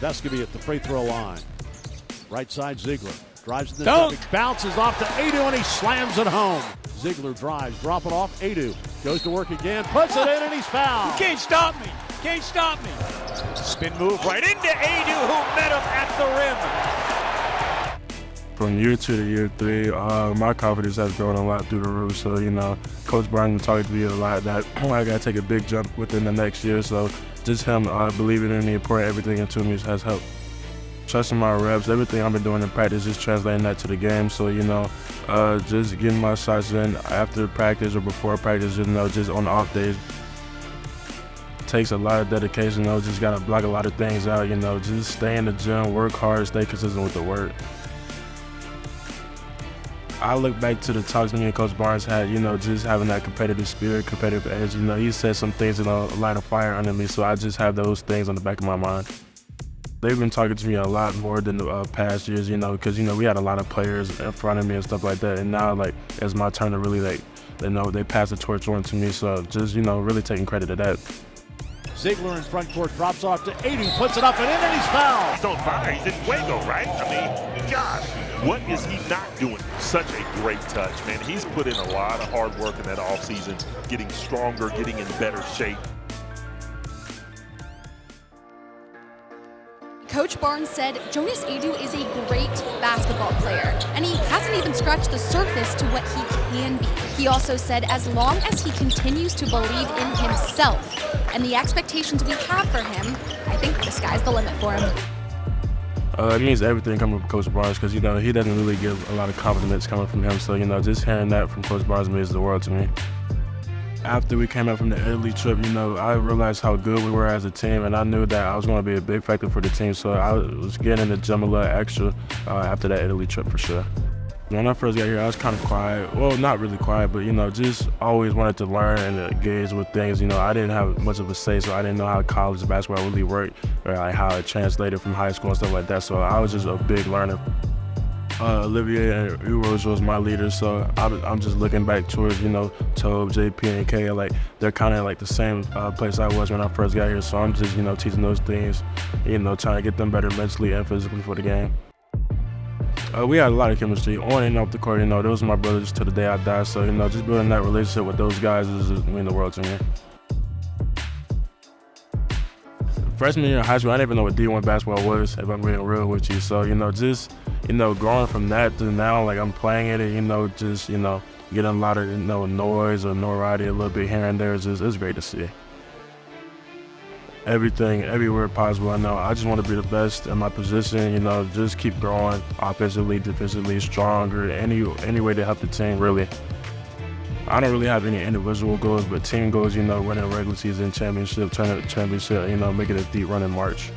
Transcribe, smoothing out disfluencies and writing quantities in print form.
Vescovi at the free throw line. Right side, Ziegler. Drives to the traffic, bounces off to Adu, and he slams it home. Ziegler drives, drop it off. Adu goes to work again, puts it in, and he's fouled. You can't stop me. Can't stop me. Spin move right into Adu, who met him at the rim. From year 2 to year 3, my confidence has grown a lot through the roof. So, Coach Barnes been talking to me a lot that I got to take a big jump within the next year. So just him believing in me and pouring everything into me has helped. Trusting my reps, everything I've been doing in practice, just translating that to the game. So, just getting my shots in after practice or before practice, just on the off days. Takes a lot of dedication, just got to block a lot of things out, just stay in the gym, work hard, stay consistent with the work. I look back to the talks me and Coach Barnes had, just having that competitive spirit, competitive edge. He said some things light a fire under me, so I just have those things on the back of my mind. They've been talking to me a lot more than the past years, because, we had a lot of players in front of me and stuff like that. And now, it's my turn to really, they pass the torch on to me. So just, really taking credit to that. Ziegler in front court, drops off to Adu, puts it up and in, and he's fouled. He's on fire. He's in fuego, right? Gosh, what is he not doing? Such a great touch, man. He's put in a lot of hard work in that offseason, getting stronger, getting in better shape. Coach Barnes said Jonas Adu is a great basketball player, and he hasn't even scratched the surface to what he can be. He also said as long as he continues to believe in himself and the expectations we have for him, I think the sky's the limit for him. It means everything coming from Coach Barnes because, he doesn't really give a lot of compliments coming from him. So, just hearing that from Coach Barnes means the world to me. After we came out from the Italy trip, I realized how good we were as a team, and I knew that I was going to be a big factor for the team. So I was getting in the gym a little extra after that Italy trip for sure. When I first got here, I was kind of quiet. Well, not really quiet, but, just always wanted to learn and engage with things. I didn't have much of a say, so I didn't know how college basketball really worked or how it translated from high school and stuff like that. So I was just a big learner. Olivier and Uros was my leaders, so I'm just looking back towards, Tobe, JP, and K. They're kind of the same place I was when I first got here. So I'm just, teaching those things, trying to get them better mentally and physically for the game. We had a lot of chemistry on and off the court. Those are my brothers to the day I die. So, just building that relationship with those guys mean the world to me. Freshman year in high school, I didn't even know what D1 basketball was, if I'm being real with you. So, just, growing from that to now, I'm playing it and, just, getting a lot of, noise or notoriety a little bit here and there is great to see. Everything, everywhere possible, I just want to be the best in my position, just keep growing offensively, defensively, stronger, any way to help the team, really. I don't really have any individual goals, but team goals, winning a regular season championship, tournament championship, making a deep run in March.